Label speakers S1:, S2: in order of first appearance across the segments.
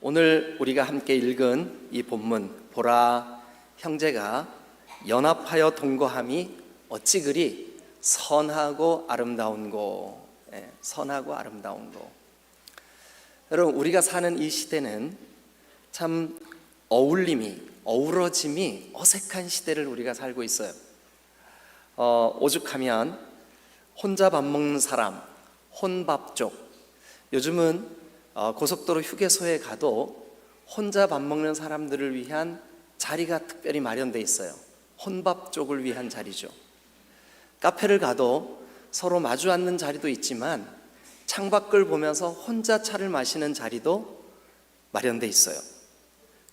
S1: 오늘 우리가 함께 읽은 이 본문, 보라 형제가 연합하여 동거함이 어찌 그리 선하고 아름다운고. 선하고 아름다운고. 여러분, 우리가 사는 이 시대는 참 어우러짐이 어색한 시대를 우리가 살고 있어요. 오죽하면 혼자 밥 먹는 사람, 혼밥족. 요즘은 고속도로 휴게소에 가도 혼자 밥 먹는 사람들을 위한 자리가 특별히 마련되어 있어요. 혼밥족을 위한 자리죠. 카페를 가도 서로 마주 앉는 자리도 있지만 창밖을 보면서 혼자 차를 마시는 자리도 마련되어 있어요.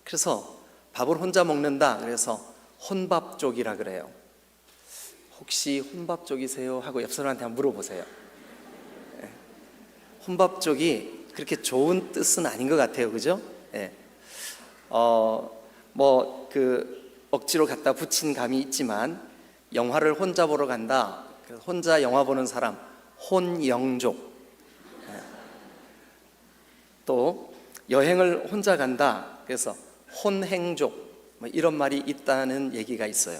S1: 그래서 밥을 혼자 먹는다, 그래서 혼밥족이라 그래요. 혹시 혼밥족이세요? 하고 옆 사람한테 한번 물어보세요. 혼밥족이 그렇게 좋은 뜻은 아닌 것 같아요, 그죠? 억지로 갖다 붙인 감이 있지만, 영화를 혼자 보러 간다, 혼자 영화 보는 사람, 혼영족. 또 여행을 혼자 간다, 그래서 혼행족, 이런 말이 있다는 얘기가 있어요.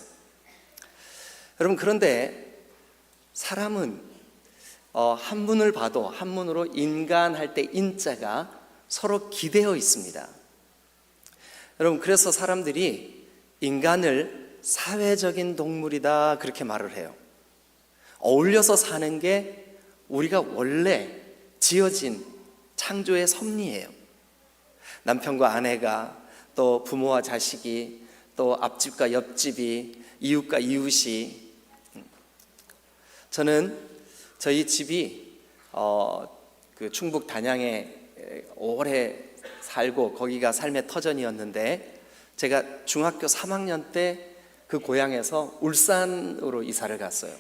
S1: 여러분, 그런데 사람은 한문을 봐도 한문으로 인간할 때 인자가 서로 기대어 있습니다. 여러분, 그래서 사람들이 인간을 사회적인 동물이다 그렇게 말을 해요. 어울려서 사는 게 우리가 원래 지어진 창조의 섭리예요. 남편과 아내가, 또 부모와 자식이, 또 앞집과 옆집이, 이웃과 이웃이. 저는 저희 집이 충북 단양에 오래 살고 거기가 삶의 터전이었는데, 제가 중학교 3학년 때 그 고향에서 울산으로 이사를 갔어요.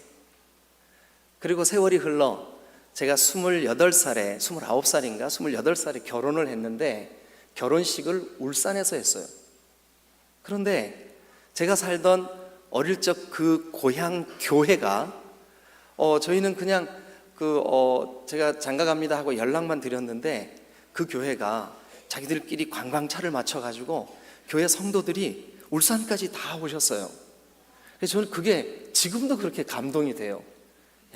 S1: 그리고 세월이 흘러 제가 28살에 결혼을 했는데, 결혼식을 울산에서 했어요. 그런데 제가 살던 어릴 적 그 고향 교회가 저희는 그냥 제가 장가 갑니다 하고 연락만 드렸는데, 그 교회가 자기들끼리 관광차를 맞춰가지고 교회 성도들이 울산까지 다 오셨어요. 그래서 저는 그게 지금도 그렇게 감동이 돼요.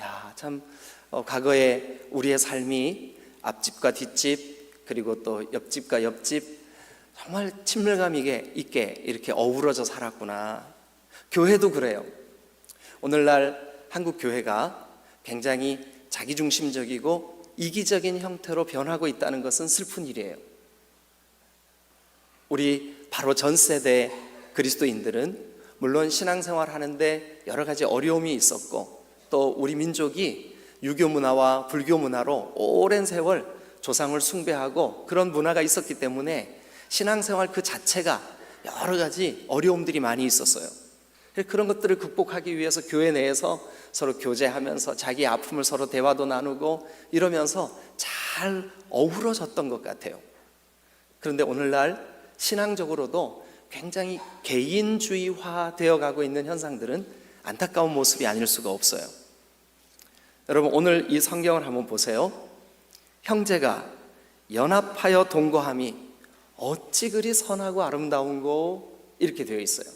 S1: 야, 참 과거에 우리의 삶이 앞집과 뒷집, 그리고 또 옆집과 옆집 정말 친밀감 있게 이렇게 어우러져 살았구나. 교회도 그래요. 오늘날 한국 교회가 굉장히 자기중심적이고 이기적인 형태로 변하고 있다는 것은 슬픈 일이에요. 우리 바로 전 세대 그리스도인들은 물론 신앙생활 하는데 여러 가지 어려움이 있었고, 또 우리 민족이 유교 문화와 불교 문화로 오랜 세월 조상을 숭배하고 그런 문화가 있었기 때문에 신앙생활 그 자체가 여러 가지 어려움들이 많이 있었어요. 그런 것들을 극복하기 위해서 교회 내에서 서로 교제하면서 자기 아픔을 서로 대화도 나누고 이러면서 잘 어우러졌던 것 같아요. 그런데 오늘날 신앙적으로도 굉장히 개인주의화 되어가고 있는 현상들은 안타까운 모습이 아닐 수가 없어요. 여러분, 오늘 이 성경을 한번 보세요. 형제가 연합하여 동거함이 어찌 그리 선하고 아름다운고, 이렇게 되어 있어요.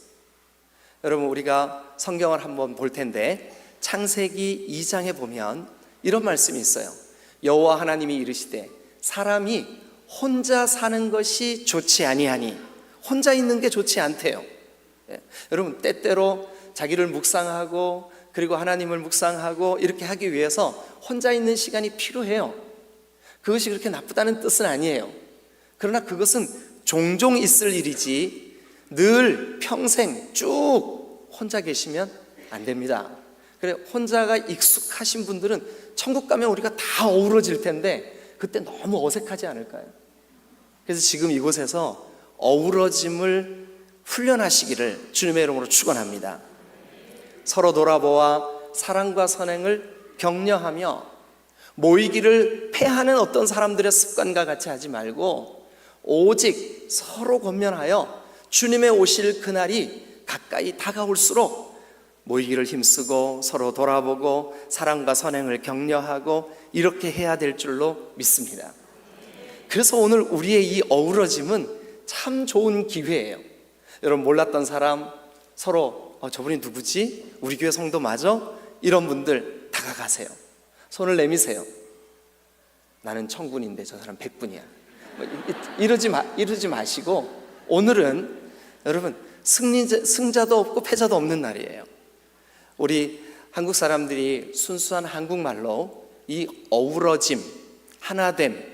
S1: 여러분, 우리가 성경을 한번 볼 텐데, 창세기 2장에 보면 이런 말씀이 있어요. 여호와 하나님이 이르시되 사람이 혼자 사는 것이 좋지 아니하니. 혼자 있는 게 좋지 않대요. 여러분, 때때로 자기를 묵상하고 그리고 하나님을 묵상하고 이렇게 하기 위해서 혼자 있는 시간이 필요해요. 그것이 그렇게 나쁘다는 뜻은 아니에요. 그러나 그것은 종종 있을 일이지 늘 평생 쭉 혼자 계시면 안 됩니다. 그래, 혼자가 익숙하신 분들은 천국 가면 우리가 다 어우러질 텐데 그때 너무 어색하지 않을까요? 그래서 지금 이곳에서 어우러짐을 훈련하시기를 주님의 이름으로 축원합니다. 서로 돌아보아 사랑과 선행을 격려하며 모이기를 패하는 어떤 사람들의 습관과 같이 하지 말고, 오직 서로 권면하여 주님의 오실 그날이 가까이 다가올수록 모이기를 힘쓰고 서로 돌아보고 사랑과 선행을 격려하고 이렇게 해야 될 줄로 믿습니다. 그래서 오늘 우리의 이 어우러짐은 참 좋은 기회예요. 여러분, 몰랐던 사람 서로 저분이 누구지? 우리 교회 성도 맞아? 이런 분들 다가가세요. 손을 내미세요. 나는 천군인데 저 사람 백군이야. 이러지 마시고, 오늘은 여러분 승자도 없고 패자도 없는 날이에요. 우리 한국 사람들이 순수한 한국말로 이 어우러짐, 하나됨,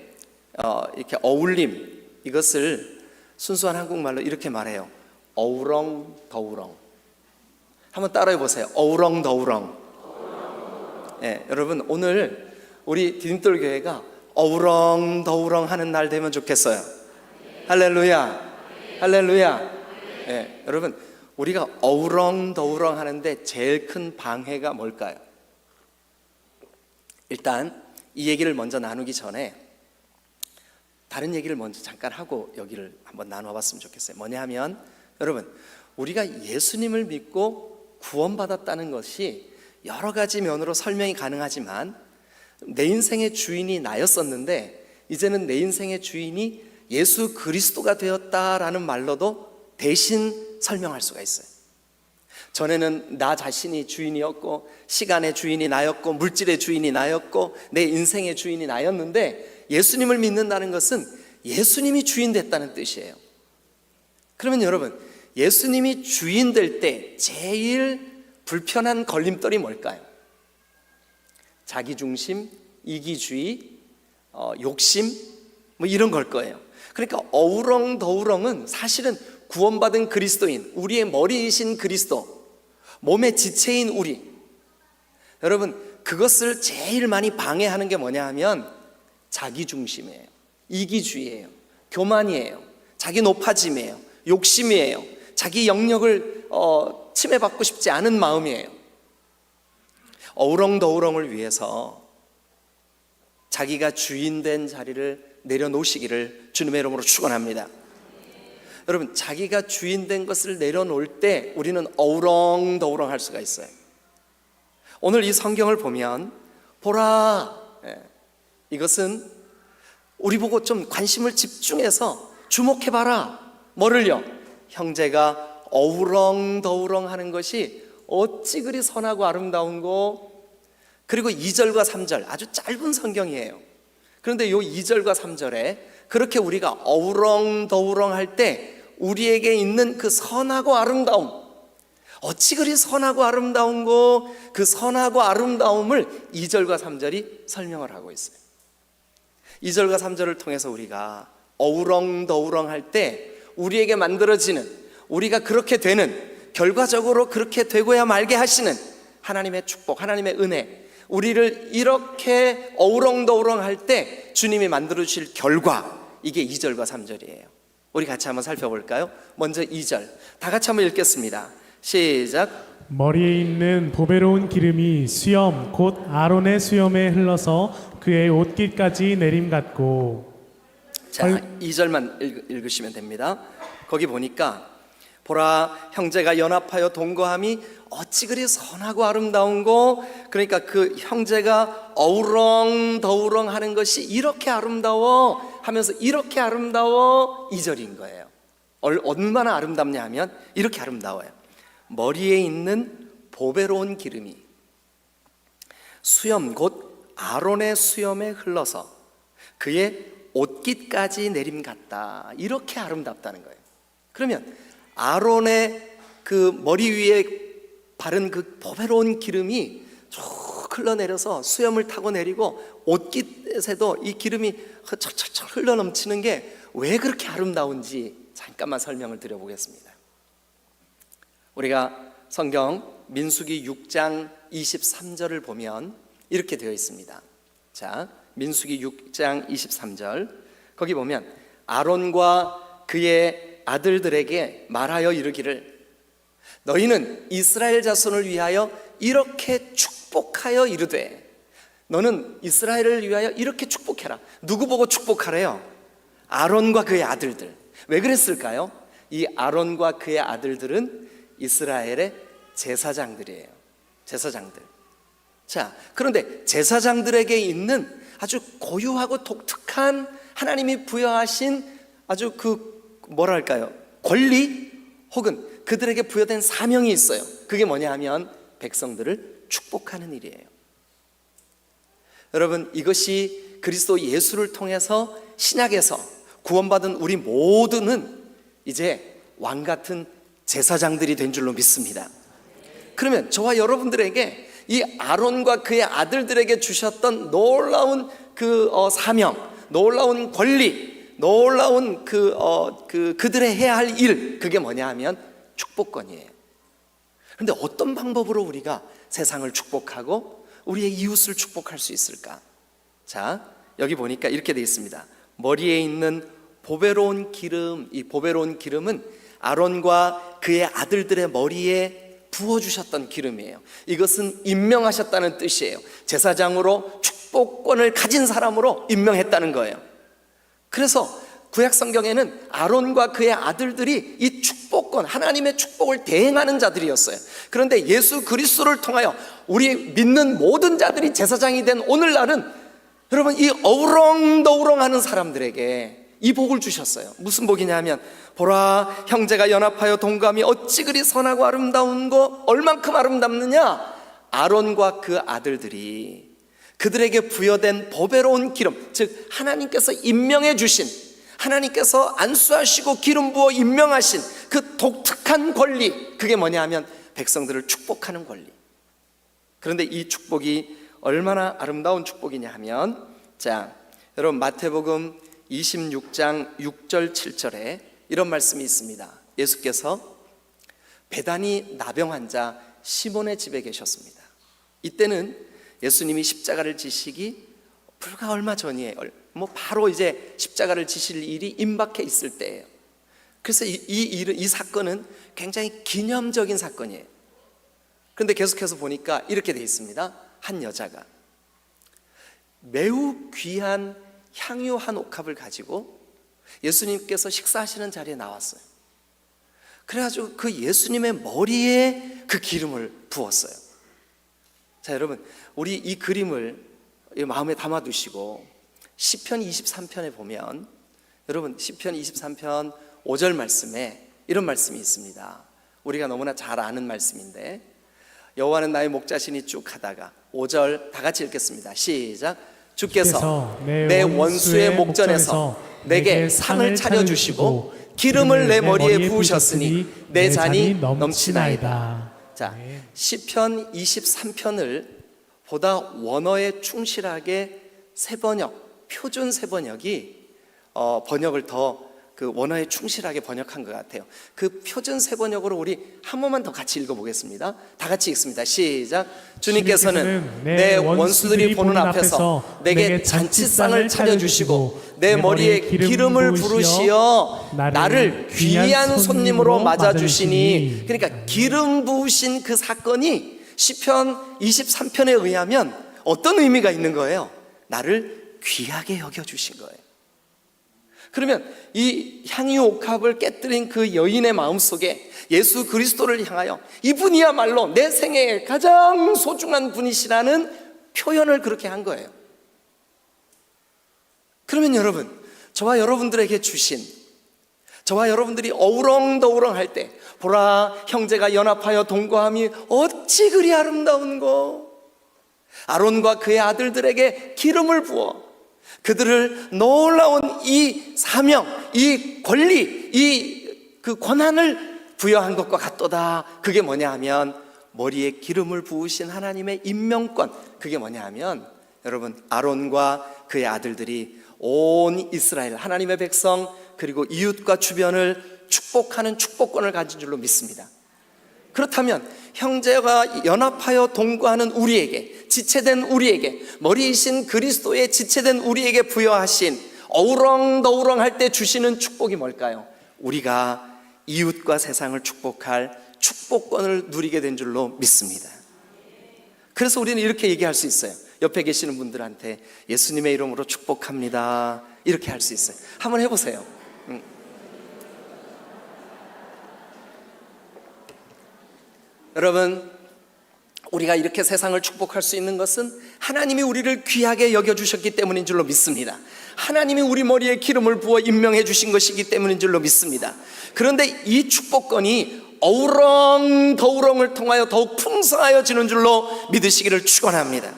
S1: 이렇게 어울림, 이것을 순수한 한국말로 이렇게 말해요. 어우렁더우렁. 한번 따라해 보세요. 어우렁더우렁. 네, 여러분, 오늘 우리 디딤돌 교회가 어우렁더우렁 하는 날 되면 좋겠어요. 할렐루야, 할렐루야. 네, 여러분, 우리가 어우렁더우렁 하는데 제일 큰 방해가 뭘까요? 일단 이 얘기를 먼저 나누기 전에 다른 얘기를 먼저 잠깐 하고 여기를 한번 나눠봤으면 좋겠어요. 뭐냐 하면, 여러분, 우리가 예수님을 믿고 구원받았다는 것이 여러 가지 면으로 설명이 가능하지만, 내 인생의 주인이 나였었는데 이제는 내 인생의 주인이 예수 그리스도가 되었다라는 말로도 대신 설명할 수가 있어요. 전에는 나 자신이 주인이었고, 시간의 주인이 나였고, 물질의 주인이 나였고, 내 인생의 주인이 나였는데, 예수님을 믿는다는 것은 예수님이 주인 됐다는 뜻이에요. 그러면 여러분, 예수님이 주인 될 때 제일 불편한 걸림돌이 뭘까요? 자기중심, 이기주의, 욕심, 뭐 이런 걸 거예요. 그러니까 어우렁더우렁은 사실은 구원받은 그리스도인, 우리의 머리이신 그리스도, 몸의 지체인 우리, 여러분, 그것을 제일 많이 방해하는 게 뭐냐 하면 자기중심이에요, 이기주의예요, 교만이에요, 자기 높아짐이에요, 욕심이에요, 자기 영역을 침해받고 싶지 않은 마음이에요. 어우렁더우렁을 위해서 자기가 주인된 자리를 내려놓으시기를 주님의 이름으로 축원합니다. 여러분, 자기가 주인된 것을 내려놓을 때 우리는 어우렁더우렁 할 수가 있어요. 오늘 이 성경을 보면 보라, 이것은 우리 보고 좀 관심을 집중해서 주목해봐라. 뭐를요? 형제가 어우렁더우렁 하는 것이 어찌 그리 선하고 아름다운고. 그리고 2절과 3절, 아주 짧은 성경이에요. 그런데 이 2절과 3절에 그렇게 우리가 어우렁더우렁 할 때 우리에게 있는 그 선하고 아름다움, 어찌 그리 선하고 아름다운고, 그 선하고 아름다움을 2절과 3절이 설명을 하고 있어요. 2절과 3절을 통해서 우리가 어우렁더우렁 할 때 우리에게 만들어지는, 우리가 그렇게 되는, 결과적으로 그렇게 되고야 말게 하시는 하나님의 축복, 하나님의 은혜, 우리를 이렇게 어우렁더우렁 할 때 주님이 만들어주실 결과, 이게 2절과 3절이에요. 우리 같이 한번 살펴볼까요? 먼저 2절 다 같이 한번 읽겠습니다. 시작.
S2: 머리에 있는 보배로운 기름이 수염 곧 아론의 수염에 흘러서 그의 옷깃까지 내림같고.
S1: 자, 2절만 읽으시면 됩니다. 거기 보니까 보라, 형제가 연합하여 동거함이 어찌 그리 선하고 아름다운고. 그러니까 그 형제가 어우렁더우렁 하는 것이 이렇게 아름다워 하면서 이렇게 아름다워, 2절인 거예요. 얼마나 아름답냐 하면 이렇게 아름다워요. 머리에 있는 보배로운 기름이 수염 곧 아론의 수염에 흘러서 그의 옷깃까지 내림 같다, 이렇게 아름답다는 거예요. 그러면 아론의 그 머리 위에 바른 그 보배로운 기름이 쭉 흘러내려서 수염을 타고 내리고 옷깃에서도 이 기름이 철철철 흘러넘치는 게 왜 그렇게 아름다운지 잠깐만 설명을 드려보겠습니다. 우리가 성경 민수기 6장 23절을 보면 이렇게 되어 있습니다. 자, 민수기 6장 23절, 거기 보면 아론과 그의 아들들에게 말하여 이르기를 너희는 이스라엘 자손을 위하여 이렇게 축복하여 이르되, 너는 이스라엘을 위하여 이렇게 축복해라. 누구 보고 축복하래요? 아론과 그의 아들들. 왜 그랬을까요? 이 아론과 그의 아들들은 이스라엘의 제사장들이에요. 제사장들. 자, 그런데 제사장들에게 있는 아주 고유하고 독특한 하나님이 부여하신 아주 뭐랄까요, 권리 혹은 그들에게 부여된 사명이 있어요. 그게 뭐냐 하면 백성들을 축복하는 일이에요. 여러분, 이것이 그리스도 예수를 통해서 신약에서 구원받은 우리 모두는 이제 왕같은 제사장들이 된 줄로 믿습니다. 그러면 저와 여러분들에게 이 아론과 그의 아들들에게 주셨던 놀라운 사명, 놀라운 권리, 놀라운 그들의 해야 할 일, 그게 뭐냐 하면 축복권이에요. 그런데 어떤 방법으로 우리가 세상을 축복하고 우리의 이웃을 축복할 수 있을까? 자, 여기 보니까 이렇게 되어 있습니다. 머리에 있는 보배로운 기름, 이 보배로운 기름은 아론과 그의 아들들의 머리에 부어주셨던 기름이에요. 이것은 임명하셨다는 뜻이에요. 제사장으로 축복권을 가진 사람으로 임명했다는 거예요. 그래서 구약 성경에는 아론과 그의 아들들이 이 축복권, 하나님의 축복을 대행하는 자들이었어요. 그런데 예수 그리스도를 통하여 우리 믿는 모든 자들이 제사장이 된 오늘날은 여러분, 이 어우렁더우렁하는 사람들에게 이 복을 주셨어요. 무슨 복이냐면, 보라, 형제가 연합하여 동감이 어찌 그리 선하고 아름다운 거, 얼만큼 아름답느냐? 아론과 그 아들들이 그들에게 부여된 보배로운 기름, 즉 하나님께서 임명해 주신, 하나님께서 안수하시고 기름 부어 임명하신 그 독특한 권리, 그게 뭐냐 하면 백성들을 축복하는 권리. 그런데 이 축복이 얼마나 아름다운 축복이냐 하면, 자, 여러분, 마태복음 26장 6절 7절에 이런 말씀이 있습니다. 예수께서 배단이 나병 환자 시몬의 집에 계셨습니다. 이때는 예수님이 십자가를 지시기 불과 얼마 전이에요. 바로 이제 십자가를 지실 일이 임박해 있을 때예요. 그래서 이 사건은 굉장히 기념적인 사건이에요. 그런데 계속해서 보니까 이렇게 되어 있습니다. 한 여자가 매우 귀한 향유 한 옥합을 가지고 예수님께서 식사하시는 자리에 나왔어요. 그래가지고 그 예수님의 머리에 그 기름을 부었어요. 자, 여러분, 우리 이 그림을 마음에 담아두시고 시편 23편에 보면, 여러분, 시편 23편 5절 말씀에 이런 말씀이 있습니다. 우리가 너무나 잘 아는 말씀인데, 여호와는 나의 목자시니 쭉 하다가 5절 다 같이 읽겠습니다. 시작. 주께서 내 원수의 목전에서 내게 상을 차려주시고 기름을 내 머리에 부으셨으니 내 잔이 넘치나이다. 자, 시편 23편을 보다 원어에 충실하게 세번역, 표준 세번역이 번역을 더 그 원어에 충실하게 번역한 것 같아요. 그 표준 세번역으로 우리 한 번만 더 같이 읽어보겠습니다. 다 같이 읽습니다. 시작. 주님께서는 내 원수들이 보는 앞에서 내게 잔치상을 차려주시고 내 머리에 기름을 부으시어 나를 귀한 손님으로 맞아주시니. 그러니까 기름 부으신 그 사건이 시편 23편에 의하면 어떤 의미가 있는 거예요? 나를 귀하게 여겨주신 거예요. 그러면 이 향유 옥합을 깨뜨린 그 여인의 마음속에 예수 그리스도를 향하여 이분이야말로 내 생애에 가장 소중한 분이시라는 표현을 그렇게 한 거예요. 그러면 여러분, 저와 여러분들에게 주신, 저와 여러분들이 어우렁더우렁 할 때, 보라, 형제가 연합하여 동거함이 어찌 그리 아름다운고, 아론과 그의 아들들에게 기름을 부어 그들을 놀라운 이 사명, 이 권리, 그 권한을 부여한 것과 같도다. 그게 뭐냐 하면 머리에 기름을 부으신 하나님의 임명권. 그게 뭐냐 하면 여러분, 아론과 그의 아들들이 온 이스라엘, 하나님의 백성, 그리고 이웃과 주변을 축복하는 축복권을 가진 줄로 믿습니다. 그렇다면 형제가 연합하여 동거하는 우리에게, 지체된 우리에게, 머리이신 그리스도의 지체된 우리에게 부여하신 어우렁더우렁 할 때 주시는 축복이 뭘까요? 우리가 이웃과 세상을 축복할 축복권을 누리게 된 줄로 믿습니다. 그래서 우리는 이렇게 얘기할 수 있어요. 옆에 계시는 분들한테 예수님의 이름으로 축복합니다, 이렇게 할 수 있어요. 한번 해보세요. 여러분, 우리가 이렇게 세상을 축복할 수 있는 것은 하나님이 우리를 귀하게 여겨주셨기 때문인 줄로 믿습니다. 하나님이 우리 머리에 기름을 부어 임명해 주신 것이기 때문인 줄로 믿습니다. 그런데 이 축복권이 어우렁더우렁을 통하여 더욱 풍성하여지는 줄로 믿으시기를 축원합니다.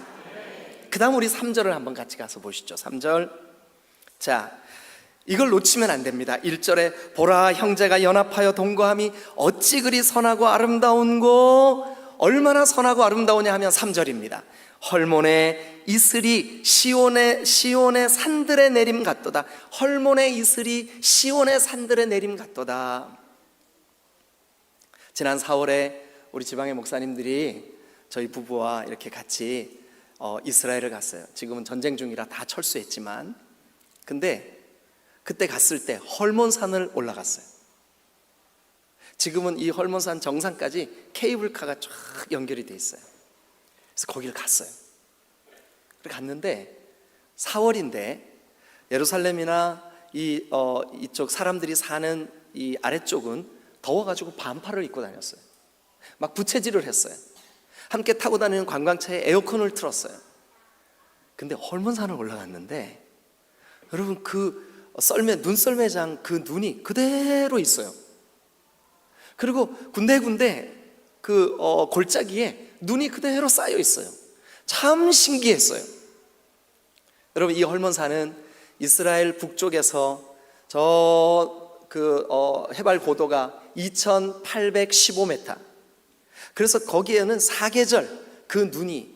S1: 그 다음 우리 3절을 한번 같이 가서 보시죠. 3절. 자, 이걸 놓치면 안 됩니다. 1절에 보라 형제가 연합하여 동거함이 어찌 그리 선하고 아름다운고, 얼마나 선하고 아름다우냐 하면 3절입니다. 헐몬의 이슬이 시온의 산들의 내림 같도다. 헐몬의 이슬이 시온의 산들의 내림 같도다. 지난 4월에 우리 지방의 목사님들이 저희 부부와 이렇게 같이 이스라엘을 갔어요. 지금은 전쟁 중이라 다 철수했지만, 근데 그때 갔을 때 헐몬산을 올라갔어요. 지금은 이 헐몬산 정상까지 케이블카가 쫙 연결이 돼 있어요. 그래서 거기를 갔어요. 그래 갔는데 4월인데 예루살렘이나 이쪽 사람들이 사는 이 아래쪽은 더워가지고 반팔을 입고 다녔어요. 막 부채질을 했어요. 함께 타고 다니는 관광차에 에어컨을 틀었어요. 근데 헐몬산을 올라갔는데 여러분 그 눈썰매장 그 눈이 그대로 있어요. 그리고 군데군데 그 골짜기에 눈이 그대로 쌓여 있어요. 참 신기했어요. 여러분 이 헐몬산은 이스라엘 북쪽에서 해발 고도가 2815m. 그래서 거기에는 사계절 그 눈이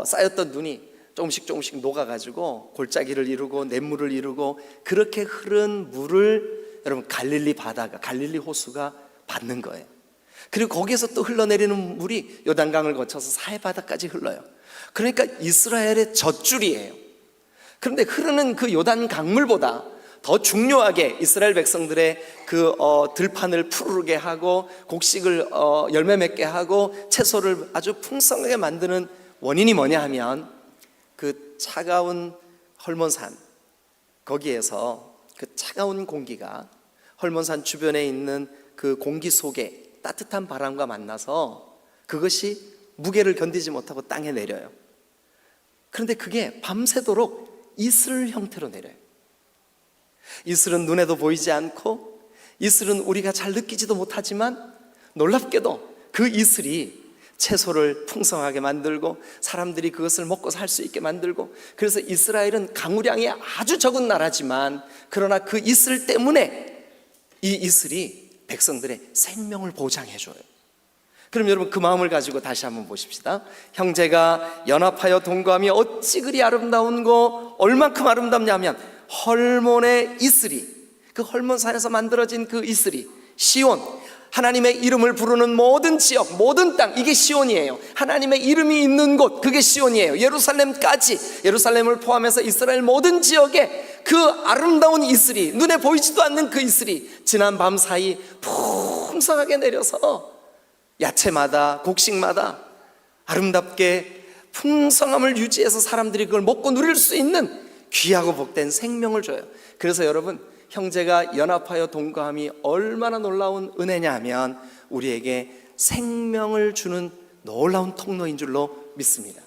S1: 쌓였던 눈이 조금씩 녹아가지고 골짜기를 이루고 냇물을 이루고 그렇게 흐른 물을 여러분 갈릴리 호수가 받는 거예요. 그리고 거기에서 또 흘러내리는 물이 요단강을 거쳐서 사해바다까지 흘러요. 그러니까 이스라엘의 젖줄이에요. 그런데 흐르는 그 요단 강물보다 더 중요하게 이스라엘 백성들의 그 들판을 푸르게 하고 곡식을 열매 맺게 하고 채소를 아주 풍성하게 만드는 원인이 뭐냐 하면 그 차가운 헐몬산, 거기에서 그 차가운 공기가 헐몬산 주변에 있는 그 공기 속에 따뜻한 바람과 만나서 그것이 무게를 견디지 못하고 땅에 내려요. 그런데 그게 밤새도록 이슬 형태로 내려요. 이슬은 눈에도 보이지 않고 이슬은 우리가 잘 느끼지도 못하지만 놀랍게도 그 이슬이 채소를 풍성하게 만들고 사람들이 그것을 먹고 살 수 있게 만들고, 그래서 이스라엘은 강우량이 아주 적은 나라지만 그러나 그 이슬 때문에 이 이슬이 백성들의 생명을 보장해줘요. 그럼 여러분 그 마음을 가지고 다시 한번 보십시다. 형제가 연합하여 동거함이 어찌 그리 아름다운고, 얼만큼 아름답냐면 헐몬의 이슬이, 그 헐몬산에서 만들어진 그 이슬이 시온, 하나님의 이름을 부르는 모든 지역, 모든 땅, 이게 시온이에요. 하나님의 이름이 있는 곳, 그게 시온이에요. 예루살렘까지, 예루살렘을 포함해서 이스라엘 모든 지역에 그 아름다운 이슬이, 눈에 보이지도 않는 그 이슬이 지난 밤 사이 풍성하게 내려서 야채마다 곡식마다 아름답게 풍성함을 유지해서 사람들이 그걸 먹고 누릴 수 있는 귀하고 복된 생명을 줘요. 그래서 여러분, 형제가 연합하여 동거함이 얼마나 놀라운 은혜냐 하면 우리에게 생명을 주는 놀라운 통로인 줄로 믿습니다.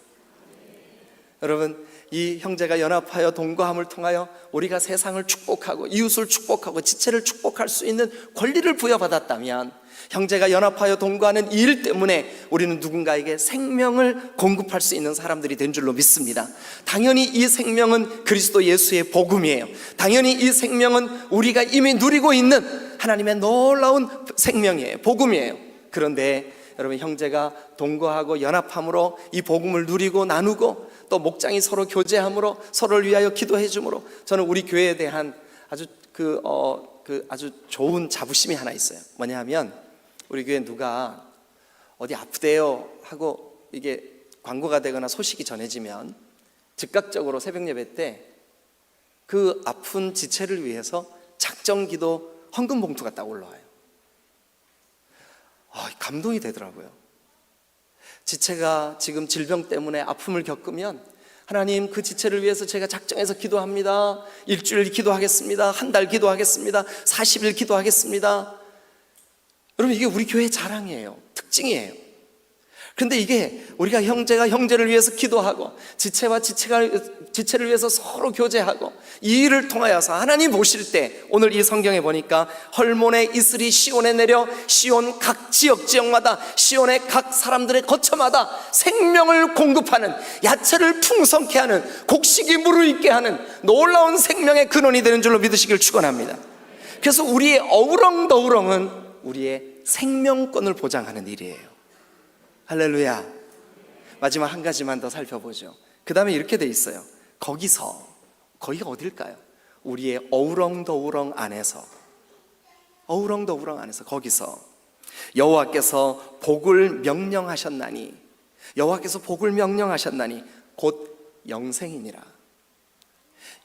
S1: 여러분, 이 형제가 연합하여 동거함을 통하여 우리가 세상을 축복하고 이웃을 축복하고 지체를 축복할 수 있는 권리를 부여받았다면, 형제가 연합하여 동거하는 이 일 때문에 우리는 누군가에게 생명을 공급할 수 있는 사람들이 된 줄로 믿습니다. 당연히 이 생명은 그리스도 예수의 복음이에요. 당연히 이 생명은 우리가 이미 누리고 있는 하나님의 놀라운 생명이에요. 복음이에요. 그런데 여러분, 형제가 동거하고 연합함으로 이 복음을 누리고 나누고 또 목장이 서로 교제함으로 서로를 위하여 기도해 줌으로 저는 우리 교회에 대한 아주 아주 좋은 자부심이 하나 있어요. 뭐냐 하면 우리 교회 누가 어디 아프대요 하고 이게 광고가 되거나 소식이 전해지면 즉각적으로 새벽 예배 때 그 아픈 지체를 위해서 작정기도 헌금 봉투가 딱 올라와요. 감동이 되더라고요. 지체가 지금 질병 때문에 아픔을 겪으면 하나님, 그 지체를 위해서 제가 작정해서 기도합니다. 일주일 기도하겠습니다. 한 달 기도하겠습니다. 40일 기도하겠습니다. 여러분, 이게 우리 교회의 자랑이에요. 특징이에요. 그런데 이게 우리가 형제가 형제를 위해서 기도하고 지체와 지체를 위해서 서로 교제하고 이 일을 통하여서 하나님 보실 때, 오늘 이 성경에 보니까 헐몬의 이슬이 시온에 내려 시온 각 지역마다, 시온의 각 사람들의 거처마다 생명을 공급하는, 야채를 풍성케 하는, 곡식이 무르익게 하는 놀라운 생명의 근원이 되는 줄로 믿으시길 축원합니다. 그래서 우리의 어우렁더우렁은 우리의 생명권을 보장하는 일이에요. 할렐루야. 마지막 한 가지만 더 살펴보죠. 그 다음에 이렇게 돼 있어요. 거기가 어딜까요? 우리의 어우렁더우렁 안에서, 거기서 여호와께서 복을 명령하셨나니, 곧 영생이니라.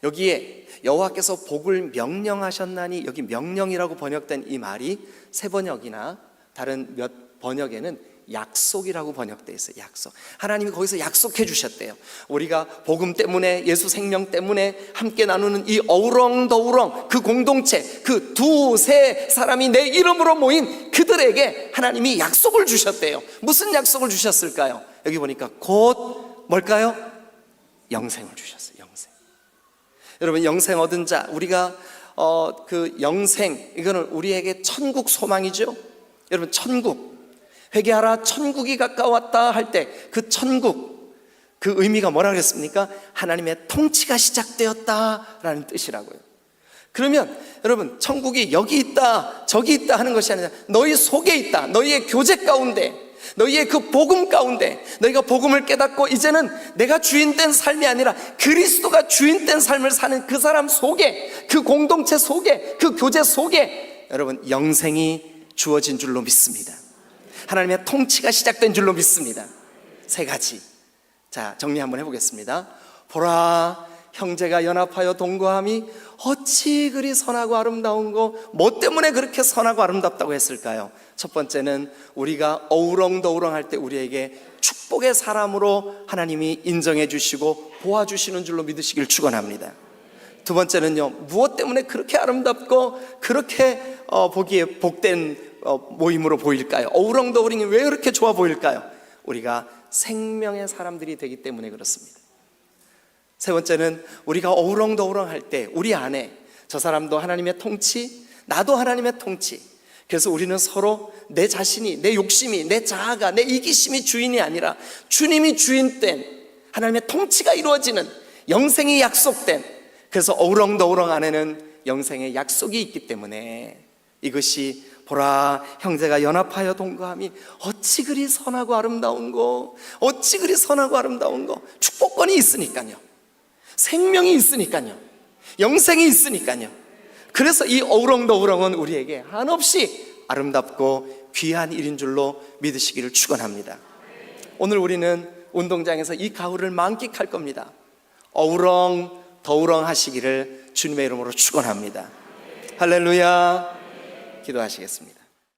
S1: 여기에 여호와께서 복을 명령하셨나니, 여기 명령이라고 번역된 이 말이 새 번역이나 다른 몇 번역에는 약속이라고 번역되어 있어요. 약속. 하나님이 거기서 약속해 주셨대요. 우리가 복음 때문에, 예수 생명 때문에 함께 나누는 이 어우렁더우렁, 그 공동체, 그 두세 사람이 내 이름으로 모인 그들에게 하나님이 약속을 주셨대요. 무슨 약속을 주셨을까요? 여기 보니까 곧 뭘까요? 영생을 주셨어요. 영생. 여러분, 영생 얻은 자, 우리가 그 영생, 이거는 우리에게 천국 소망이죠. 여러분, 천국, 회개하라 천국이 가까웠다 할 때 그 천국, 그 의미가 뭐라 그랬습니까? 하나님의 통치가 시작되었다라는 뜻이라고요. 그러면 여러분, 천국이 여기 있다 저기 있다 하는 것이 아니라 너희 속에 있다. 너희의 교제 가운데, 너희의 그 복음 가운데, 너희가 복음을 깨닫고 이제는 내가 주인된 삶이 아니라 그리스도가 주인된 삶을 사는 그 사람 속에, 그 공동체 속에, 그 교제 속에 여러분 영생이 주어진 줄로 믿습니다. 하나님의 통치가 시작된 줄로 믿습니다. 세 가지. 자, 정리 한번 해보겠습니다. 보라, 형제가 연합하여 동거함이 어찌 그리 선하고 아름다운고. 뭐 때문에 그렇게 선하고 아름답다고 했을까요? 첫 번째는 우리가 어우렁더우렁 할 때 우리에게 축복의 사람으로 하나님이 인정해 주시고 보아주시는 줄로 믿으시길 축원합니다. 두 번째는요, 무엇 때문에 그렇게 아름답고 그렇게 보기에 복된 모임으로 보일까요? 어우렁더우렁이 왜 그렇게 좋아 보일까요? 우리가 생명의 사람들이 되기 때문에 그렇습니다. 세 번째는 우리가 어우렁더우렁 할 때 우리 안에 저 사람도 하나님의 통치, 나도 하나님의 통치. 그래서 우리는 서로 내 자신이, 내 욕심이, 내 자아가, 내 이기심이 주인이 아니라 주님이 주인된 하나님의 통치가 이루어지는, 영생이 약속된, 그래서 어우렁더우렁 안에는 영생의 약속이 있기 때문에 이것이 보라, 형제가 연합하여 동거함이 어찌 그리 선하고 아름다운고. 어찌 그리 선하고 아름다운고. 축복권이 있으니까요, 생명이 있으니까요, 영생이 있으니까요. 그래서 이 어우렁더우렁은 우리에게 한없이 아름답고 귀한 일인 줄로 믿으시기를 축원합니다. 오늘 우리는 운동장에서 이 가을을 만끽할 겁니다. 어우렁더우렁 하시기를 주님의 이름으로 축원합니다. 할렐루야. 기도하시겠습니다.